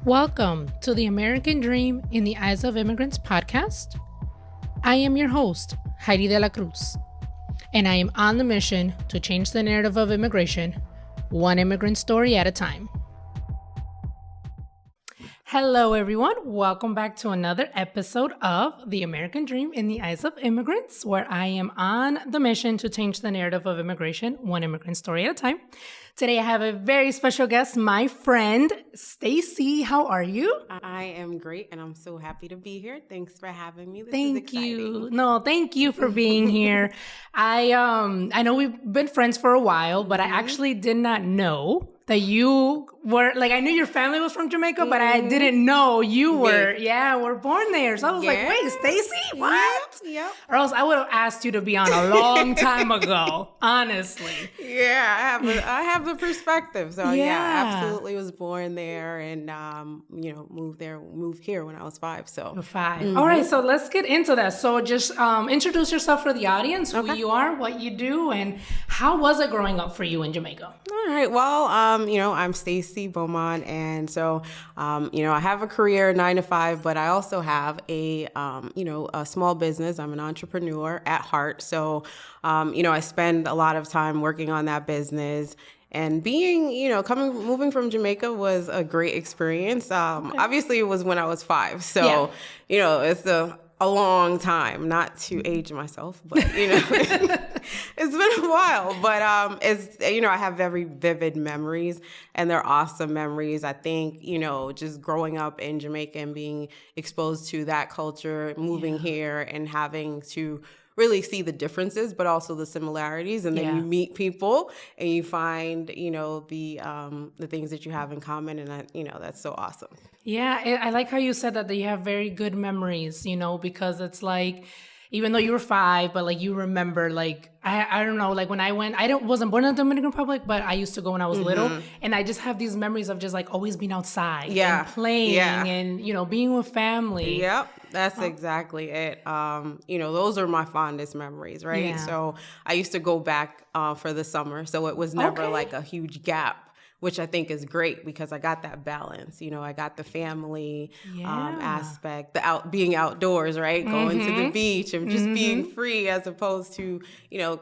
Welcome to the American Dream in the Eyes of Immigrants podcast. I am your host, Heidy De La Cruz, and I am on the mission to change the narrative of immigration, one immigrant story at a time. Hello, everyone. Welcome back to another episode of The American Dream in the Eyes of Immigrants, where I am on the mission to change the narrative of immigration, one immigrant story at a time. Today, I have a very special guest, my friend, Stacey. How are you? I am great, and I'm so happy to be here. Thanks for having me. This is Thank exciting. you. No, thank you for being here. I know we've been friends for a while, but I actually did not know that you were, like, I knew your family was from Jamaica, but I didn't know you were, were born there. So I was like, wait, Stacey, what? Yep. Or else I would have asked you to be on a long time ago, honestly. Yeah, I have the perspective. So yeah, absolutely was born there and, moved here when I was 5. So You're 5. All right, so let's get into that. So just introduce yourself for the audience, who you are, what you do, and how was it growing up for you in Jamaica? All right. Well, I'm Stacey Beaumont, and so, I have a career 9 to 5, but I also have a small business. I'm an entrepreneur at heart. So, I spend a lot of time working on that business. And being, moving from Jamaica was a great experience. Obviously, it was when I was 5. So, it's a long time, not to age myself, but, it's been a while. But, I have very vivid memories, and they're awesome memories. I think, just growing up in Jamaica and being exposed to that culture, moving here and having to really see the differences, but also the similarities. And then you meet people and you find, the things that you have in common. And, that's so awesome. Yeah, I like how you said that you have very good memories, because it's like, even though you were 5, but like you remember, like, I don't know, like when I went, wasn't born in the Dominican Republic, but I used to go when I was little, and I just have these memories of just like always being outside and playing and, being with family. Yep, that's exactly it. Those are my fondest memories, right? Yeah. So I used to go back for the summer, so it was never like a huge gap, which I think is great because I got that balance. I got the family aspect, being outdoors, right? Going to the beach and just being free, as opposed to,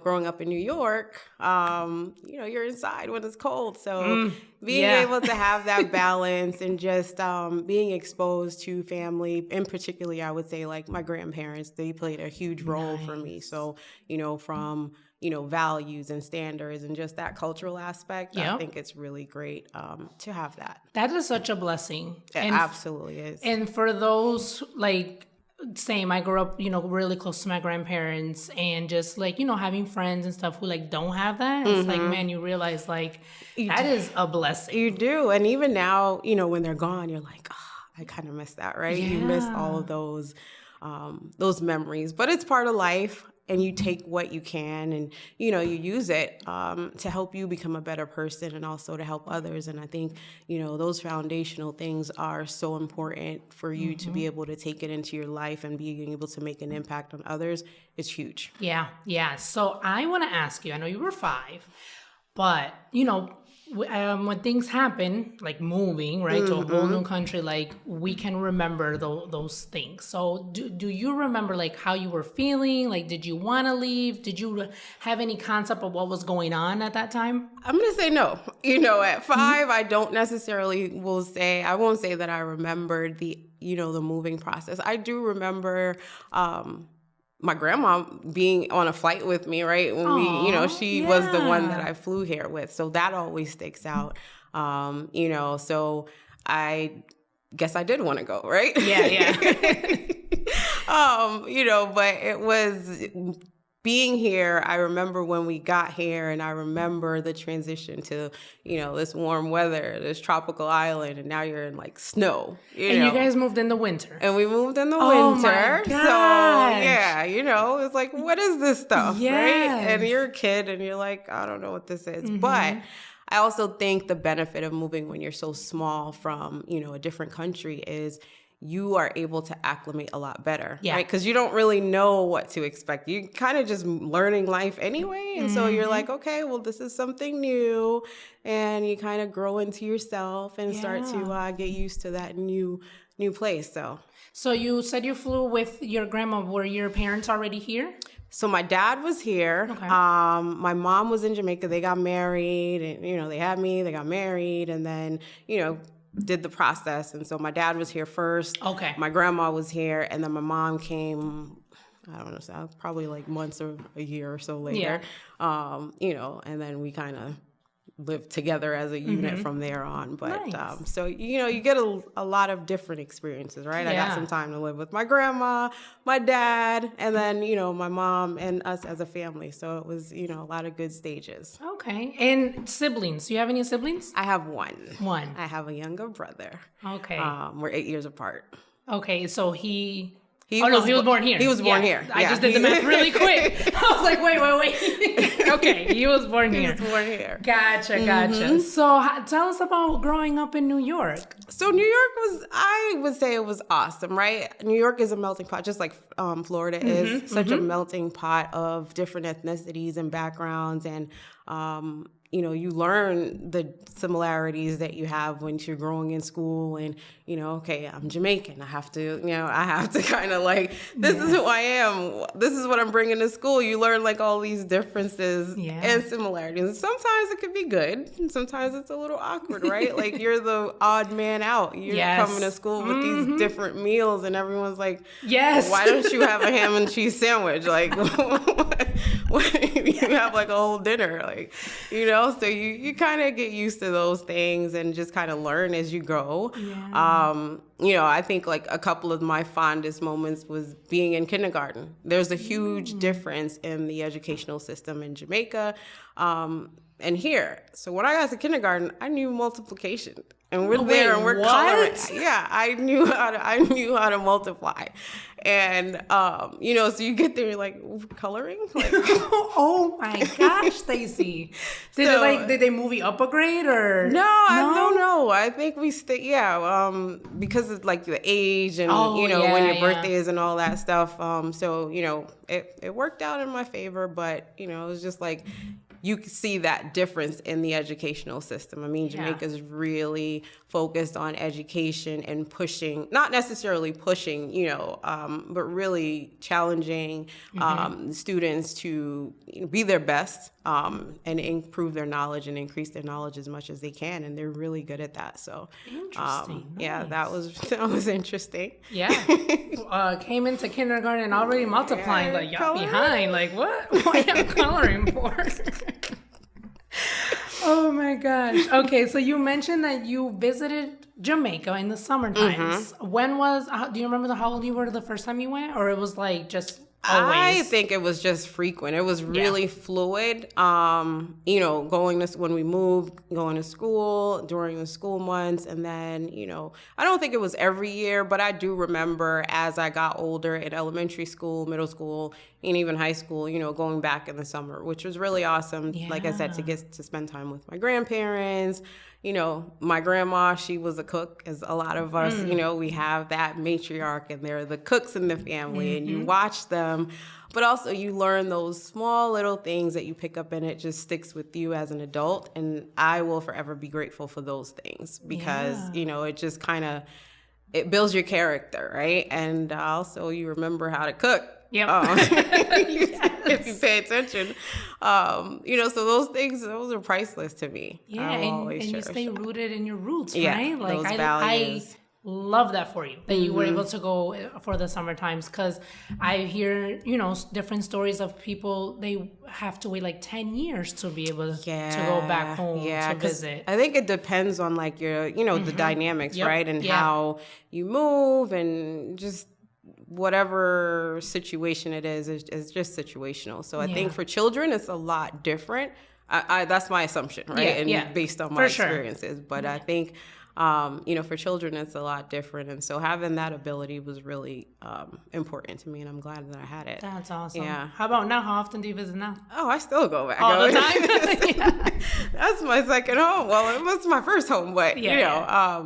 growing up in New York, you're inside when it's cold. So being able to have that balance and just being exposed to family, in particular, I would say like my grandparents, they played a huge role for me. So, from values and standards and just that cultural aspect. I think it's really great to have that. That is such a blessing. It absolutely is. And for those, like, same, I grew up, really close to my grandparents, and just like, having friends and stuff who like don't have that. It's like, man, you realize like that is a blessing. You do. And even now, when they're gone, you're like, I kind of miss that, right? You miss all of those memories, but it's part of life. And you take what you can and, you use it to help you become a better person and also to help others. And I think, those foundational things are so important for you to be able to take it into your life, and being able to make an impact on others is huge. Yeah. So I want to ask you, I know you were 5, but, when things happen, like moving, right, to a whole new country, like we can remember those things. So do you remember like how you were feeling? Like, did you want to leave? Did you have any concept of what was going on at that time? I'm going to say no. At 5, I don't necessarily I won't say that I remembered the moving process. I do remember, my grandma being on a flight with me, right? When she was the one that I flew here with. So that always sticks out. So I guess I did want to go, right? Yeah. But it was being here. I remember when we got here, and I remember the transition to, this warm weather, this tropical island, and now you're in like snow. And you guys moved in the winter. And we moved in the winter. My gosh. So it's like, what is this stuff, right? And you're a kid, and you're like, I don't know what this is. But I also think the benefit of moving when you're so small from, a different country is you are able to acclimate a lot better, Yeah. right? Because you don't really know what to expect. You kind of just learning life anyway. And so you're like, okay, well, this is something new. And you kind of grow into yourself and start to get used to that new place. So you said you flew with your grandma. Were your parents already here? So my dad was here. Okay. My mom was in Jamaica. They got married, and they had me. They got married, and then did the process. And so my dad was here first. Okay. My grandma was here, and then my mom came. I don't know, so probably like months or a year or so later. Yeah. And then we kind of lived together as a unit from there on. But Nice. so you get a lot of different experiences, right? I got Yeah. some time to live with my grandma, my dad, and then my mom and us as a family. So it was a lot of good stages. Okay. And siblings? Do you have any siblings? I have one. One. I have a younger brother. Okay. We're 8 years apart. Okay. So he He was born here. He was born here. I Yeah. just did the math really quick. I was like, wait. Okay, he was born here. He was born here. Gotcha. So tell us about growing up in New York. So New York I would say it was awesome, right? New York is a melting pot, just like Florida is. Such a melting pot of different ethnicities and backgrounds, and you learn the similarities that you have when you're growing in school, and okay, I'm Jamaican. I have to kind of like, this is who I am. This is what I'm bringing to school. You learn like all these differences and similarities. Sometimes it could be good, and sometimes it's a little awkward, right? Like you're the odd man out. You're coming to school with these different meals, and everyone's like, yes, why don't you have a ham and cheese sandwich? Like, you have like a whole dinner, like, so you kind of get used to those things and just kind of learn as you go. I think like a couple of my fondest moments was being in kindergarten. There's a huge difference in the educational system in Jamaica and here. So when I got to kindergarten, I knew multiplication. And we're there and we're coloring. Yeah, I knew how to multiply. And so you get there, you're like, coloring? Like, oh my gosh, Stacey. Did they move you up a grade or no? I don't know. I think we stay because of like the age and when your birthday is and all that stuff. So it worked out in my favor, but it was just like, you can see that difference in the educational system. I mean, Jamaica's really focused on education and pushing, not necessarily pushing, but really challenging students to be their best and improve their knowledge and increase their knowledge as much as they can. And they're really good at that. So, interesting. Yeah, Nice. that was interesting. Yeah. Came into kindergarten and already multiplying, like y'all behind. Like, what? What y'all coloring for? Oh my gosh. Okay, so you mentioned that you visited Jamaica in the summer times. Do you remember how old you were the first time you went? Or it was like just always? I think it was just frequent. It was really fluid. When we moved, going to school during the school months. And then, I don't think it was every year, but I do remember as I got older in elementary school, middle school, and even high school, going back in the summer, which was really awesome. Yeah. Like I said, to get to spend time with my grandparents. My grandma, she was a cook, as a lot of us, we have that matriarch and they're the cooks in the family and you watch them, but also you learn those small little things that you pick up and it just sticks with you as an adult. And I will forever be grateful for those things because, it just it builds your character, right? And also you remember how to cook. Yep. If you pay attention. So those things, those are priceless to me. Yeah, and you stay rooted in your roots, right? Like those values. I love that for you, that you were able to go for the summer times, because I hear, different stories of people, they have to wait like 10 years to be able to go back home to visit. I think it depends on like your, the dynamics, right? And how you move and just whatever situation it is just situational. So I think for children, it's a lot different. That's my assumption, right? Based on my experiences. But I think For children, it's a lot different. And so having that ability was really important to me, and I'm glad that I had it. That's awesome. Yeah. How about now? How often do you visit now? Oh, I still go back. All the time? Yeah. That's my second home. Well, it was my first home, but, Yeah.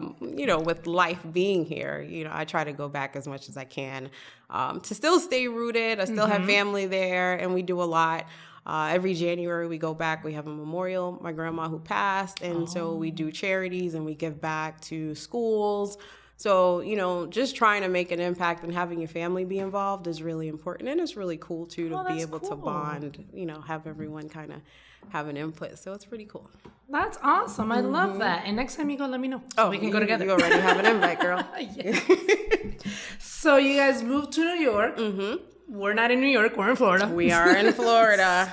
with life being here, I try to go back as much as I can to still stay rooted. I still have family there, and we do a lot. Every January we go back, we have a memorial, my grandma who passed. And so we do charities and we give back to schools. So, just trying to make an impact and having your family be involved is really important. And it's really cool too to be able to bond, have everyone kind of have an input. So it's pretty cool. That's awesome. I love that. And next time you go, let me know. So we can go together. You already have an invite, girl. Yes. So you guys moved to New York. We're not in New York. We're in Florida. We are in Florida.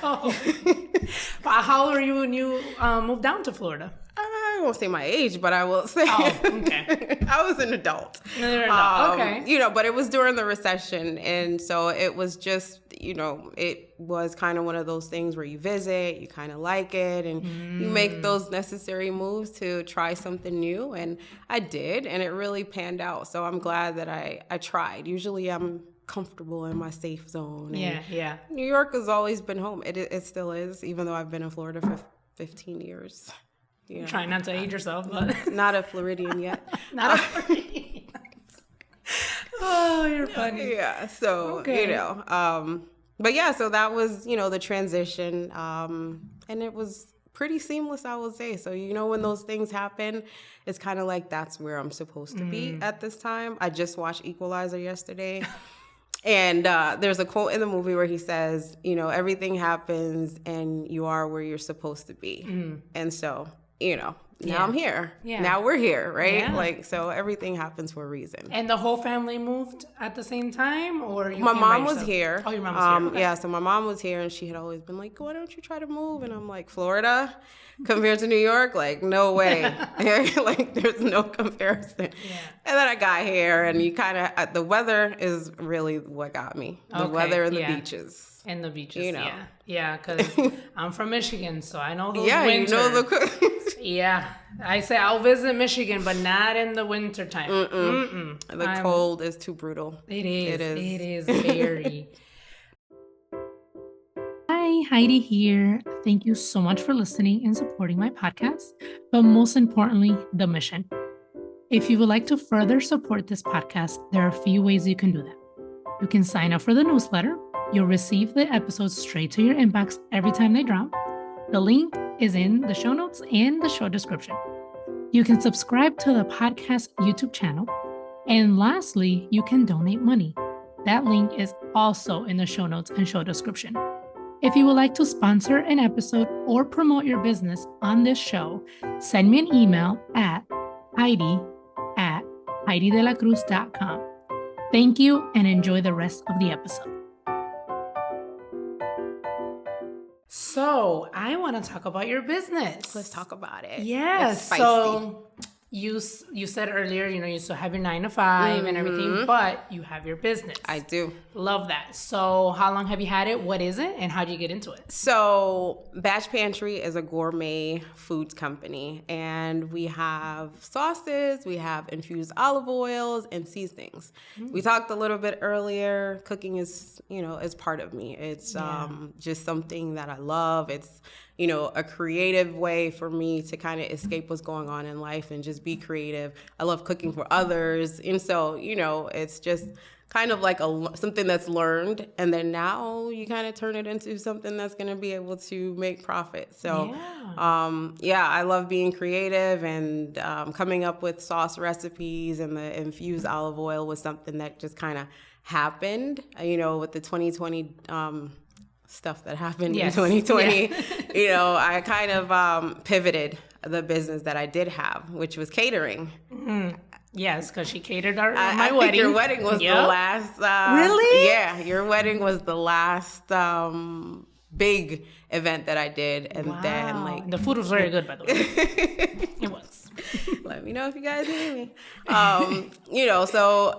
But how old were you when you moved down to Florida? I won't say my age, but I will say okay. I was an adult. You're an adult. Okay. But it was during the recession. And so it was just, it was kind of one of those things where you visit, you kind of like it, and you make those necessary moves to try something new. And I did, and it really panned out. So I'm glad that I tried. Usually I'm comfortable in my safe zone. And yeah. New York has always been home. It still is, even though I've been in Florida for 15 years. Try not to age yourself, but not a Floridian yet. Not a Floridian. Oh, you're funny. Yeah. So but yeah. So that was the transition, and it was pretty seamless, I would say. So when those things happen, it's kind of like that's where I'm supposed to be at this time. I just watched Equalizer yesterday. And there's a quote in the movie where he says, everything happens and you are where you're supposed to be. And so, now I'm here. Yeah. Now we're here, right? Yeah. So everything happens for a reason. And the whole family moved at the same time, or my mom was here. Oh, your mom was here. Okay. Yeah, so my mom was here, and she had always been like, why don't you try to move? And I'm like, Florida compared to New York? Like, no way. There's no comparison. Yeah. And then I got here, and you kind of, the weather is really what got me. The weather and the beaches. And the beaches, yeah, because I'm from Michigan, so I know those winters. You know the yeah, I say I'll visit Michigan, but not in the winter time. The cold is too brutal. It is very. Hi, Heidi here. Thank you so much for listening and supporting my podcast, but most importantly, the mission. If you would like to further support this podcast, there are a few ways you can do that. You can sign up for the newsletter. You'll receive the episodes straight to your inbox every time they drop. The link is in the show notes and the show description. You can subscribe to the podcast YouTube channel. And lastly, you can donate money. That link is also in the show notes and show description. If you would like to sponsor an episode or promote your business on this show, send me an email at Heidi@HeidiDeLaCruz.com. Thank you and enjoy the rest of the episode. So I want to talk about your business. Let's talk about it. Yes. So you said earlier, you still have your 9 to 5 and everything, but you have your business. I do. Love that. So how long have you had it? What is it? And how did you get into it? So Batch Pantry is a gourmet foods company, and we have sauces, we have infused olive oils and seasonings. We talked a little bit earlier. Cooking is, is part of me. It's just something that I love. It's a creative way for me to kind of escape what's going on in life and just be creative. I love cooking for others. And so, it's just kind of like something that's learned. And then now you kind of turn it into something that's going to be able to make profit. So, I love being creative and coming up with sauce recipes, and the infused olive oil was something that just kind of happened, with the 2020 stuff that happened in 2020. I kind of pivoted the business that I did have, which was catering. Yes, because she catered my wedding. wedding. Your wedding was the last. Really? Yeah, your wedding was the last big event that I did, and then the food was very good, by the way. It was. Let me know if you guys need me. So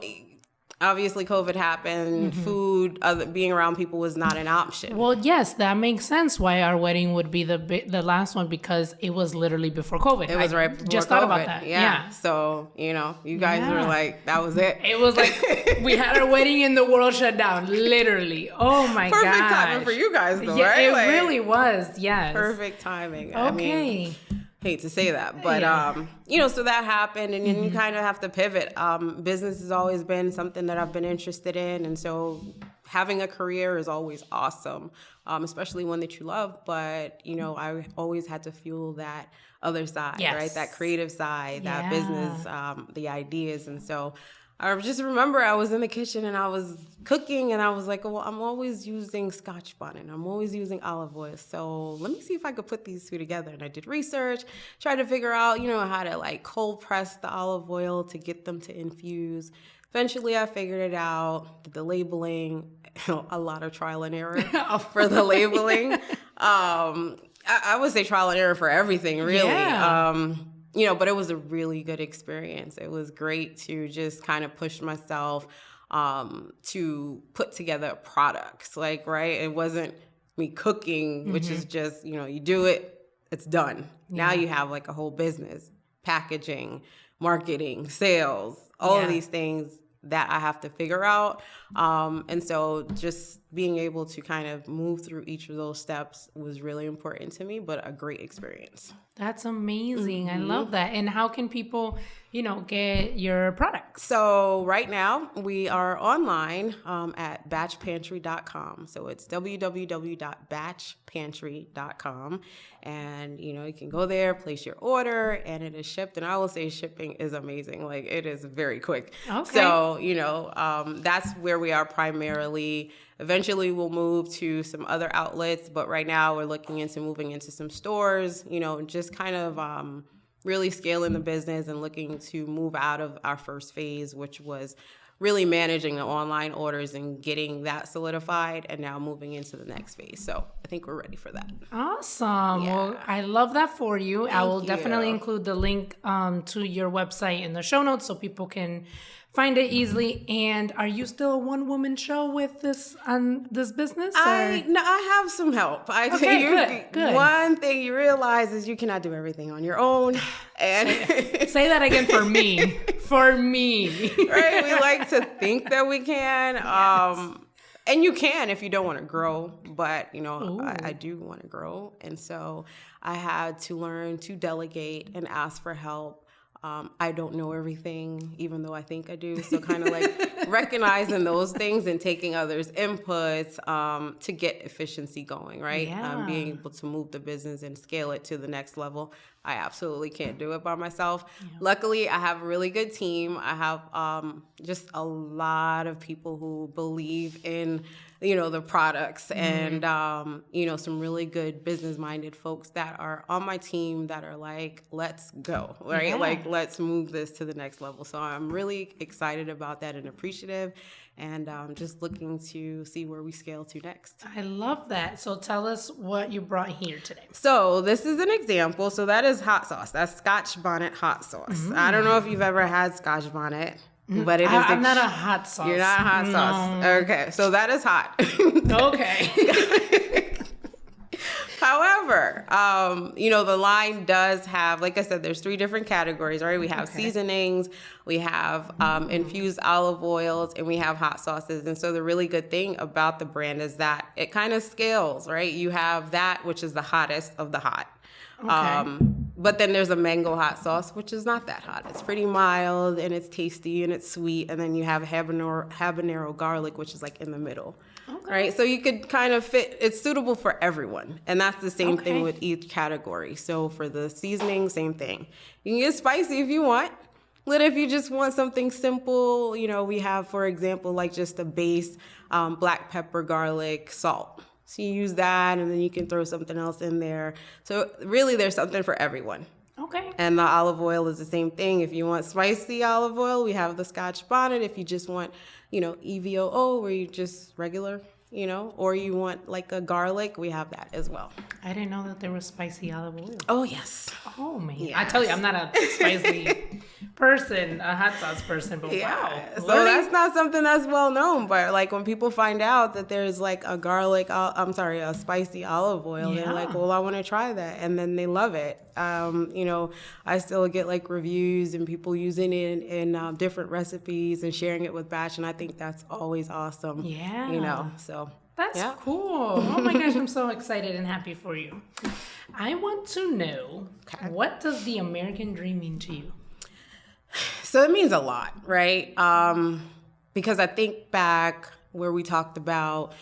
obviously COVID happened, food, being around people was not an option. Well, yes, that makes sense why our wedding would be the last one, because it was literally before COVID. It was right before just COVID. Thought about that. Yeah. So, you guys were like, that was it. It was like we had our wedding and the world shut down, literally. Oh my god. Perfect timing for you guys though, yeah, right? It really was, yes. Perfect timing. Okay. I mean, hate to say that, but so that happened, and then you kind of have to pivot. Business has always been something that I've been interested in, and so having a career is always awesome, especially one that you love. But I always had to fuel that other side, right? That creative side, that business, the ideas, and so. I just remember I was in the kitchen and I was cooking and I was like, well, I'm always using Scotch bonnet. I'm always using olive oil. So let me see if I could put these two together. And I did research, tried to figure out, how to like cold press the olive oil to get them to infuse. Eventually I figured it out, did the labeling, a lot of trial and error for the labeling. I would say trial and error for everything, really. Yeah. But it was a really good experience. It was great to just kind of push myself to put together products. Like, right? It wasn't me cooking, which is just, you do it, it's done. Yeah. Now you have like a whole business, packaging, marketing, sales, all of these things that I have to figure out. And so just being able to kind of move through each of those steps was really important to me, but a great experience. That's amazing. I love that. And how can people, get your products? So right now we are online at batchpantry.com. So it's www.batchpantry.com. And, you can go there, place your order, and it is shipped. And I will say shipping is amazing. Like, it is very quick. Okay. So, that's where we are primarily. Eventually we'll move to some other outlets, but right now we're looking into moving into some stores, just kind of really scaling the business and looking to move out of our first phase, which was really managing the online orders and getting that solidified, and now moving into the next phase. So I think we're ready for that. Awesome. Yeah. Well, I love that for you. I will definitely include the link to your website in the show notes so people can find it easily. And are you still a one-woman show with this business? I have some help. Good. One thing you realize is you cannot do everything on your own. And say that again for me. For me. Right? We like to think that we can. Yes. And you can if you don't want to grow. But, I do want to grow. And so I had to learn to delegate and ask for help. I don't know everything, even though I think I do. So kind of like recognizing those things and taking others' inputs to get efficiency going, right? Yeah. Being able to move the business and scale it to the next level. I absolutely can't do it by myself. Yeah. Luckily, I have a really good team. I have just a lot of people who believe in the products and, some really good business-minded folks that are on my team that are like, let's go, right? Yeah. Like, let's move this to the next level. So I'm really excited about that and appreciative, and just looking to see where we scale to next. I love that. So tell us what you brought here today. So this is an example. So that is hot sauce. That's Scotch bonnet hot sauce. I don't know if you've ever had Scotch bonnet. But I'm not a hot sauce. You're not a hot sauce. Okay, so that is hot. Okay. However, the line does have, like I said, there's 3 different categories, right? We have seasonings, we have infused olive oils, and we have hot sauces. And so the really good thing about the brand is that it kind of scales, right? You have that, which is the hottest of the hot. Okay. But then there's a mango hot sauce, which is not that hot. It's pretty mild, and it's tasty, and it's sweet. And then you have habanero garlic, which is like in the middle. Okay. Right? So you could kind of fit, it's suitable for everyone. And that's the same thing with each category. So for the seasoning, same thing. You can get spicy if you want. But if you just want something simple, we have, for example, like just a base black pepper, garlic, salt. So you use that, and then you can throw something else in there. So really, there's something for everyone. Okay. And the olive oil is the same thing. If you want spicy olive oil, we have the Scotch bonnet. If you just want, EVOO, where you just regular, or you want like a garlic, we have that as well. I didn't know that there was spicy olive oil. Oh, yes. Oh, man. Yes. I tell you, I'm not a spicy person, a hot sauce person, but wow. So that's not something that's well known. But like when people find out that there's like a spicy olive oil, they're like, well, I want to try that. And then they love it. I still get like reviews and people using it in different recipes and sharing it with Batch. And I think that's always awesome. Yeah. So. That's cool. Oh my gosh, I'm so excited and happy for you. I want to know, what does the American dream mean to you? So it means a lot, right? Because I think back where we talked about,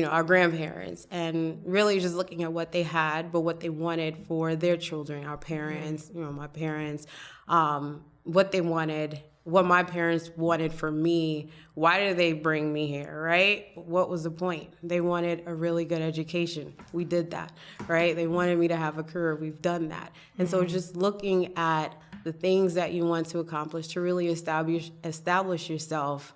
our grandparents and really just looking at what they had, but what they wanted for their children, our parents, my parents, what they wanted, what my parents wanted for me. Why did they bring me here, right? What was the point? They wanted a really good education. We did that, right? They wanted me to have a career. We've done that. And so just looking at the things that you want to accomplish to really establish yourself,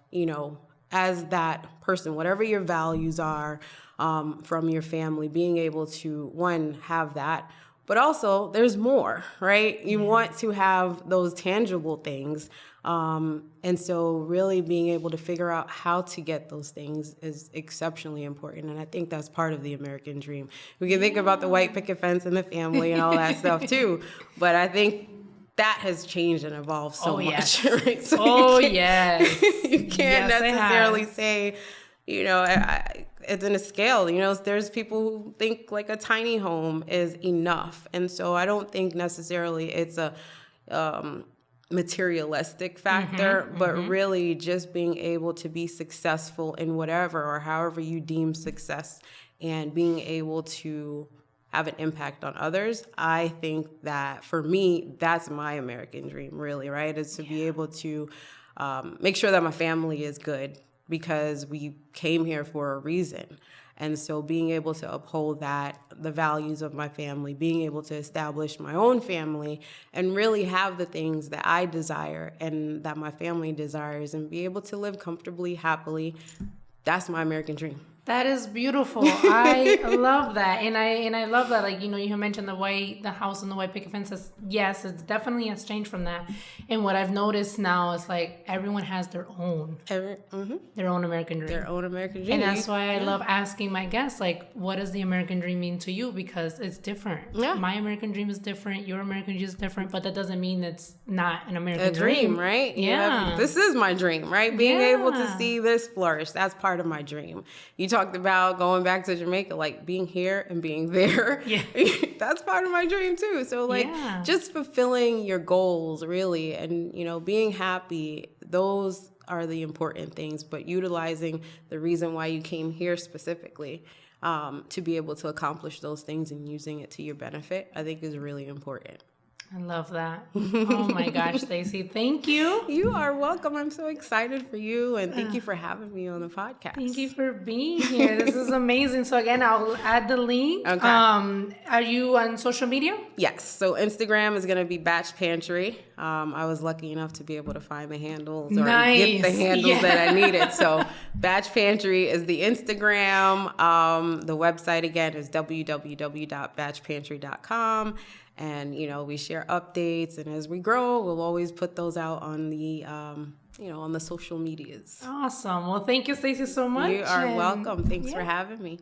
as that person, whatever your values are from your family, being able to, one, have that, but also there's more, right? You want to have those tangible things. And so really being able to figure out how to get those things is exceptionally important. And I think that's part of the American dream. We can think about the white picket fence and the family and all that stuff too. But I think that has changed and evolved so much. Right? So you can't necessarily say, it's in a scale. There's people who think like a tiny home is enough. And so I don't think necessarily it's a materialistic factor, but really just being able to be successful in whatever or however you deem success and being able to have an impact on others. I think that for me, that's my American dream, really, right? Is to be able to make sure that my family is good because we came here for a reason. And so being able to uphold that, the values of my family, being able to establish my own family and really have the things that I desire and that my family desires and be able to live comfortably, happily, that's my American dream. That is beautiful. I love that. And I love that. Like, you mentioned the house and the white picket fences. Yes, it's definitely has changed from that. And what I've noticed now is like everyone has their own American dream. Their own American dream. And that's why I love asking my guests, like, what does the American dream mean to you? Because it's different. Yeah. My American dream is different. Your American dream is different. But that doesn't mean it's not an American dream. Right? Yeah. This is my dream, right? Being able to see this flourish. That's part of my dream. You talked about going back to Jamaica, like being here and being there. Yeah. That's part of my dream too. So just fulfilling your goals really and, being happy, those are the important things, but utilizing the reason why you came here specifically to be able to accomplish those things and using it to your benefit, I think is really important. I love that. Oh my gosh, Stacey, thank you. You are welcome. I'm so excited for you, and thank you for having me on the podcast. Thank you for being here. This is amazing. So again, I'll add the link. Okay. Are you on social media? Yes. So Instagram is going to be Batch Pantry. I was lucky enough to be able to find the handles or get the handles that I needed. So Batch Pantry is the Instagram. The website again is www.batchpantry.com. And, we share updates. And as we grow, we'll always put those out on the, on the social medias. Awesome. Well, thank you, Stacey, so much. You are welcome. Thanks for having me.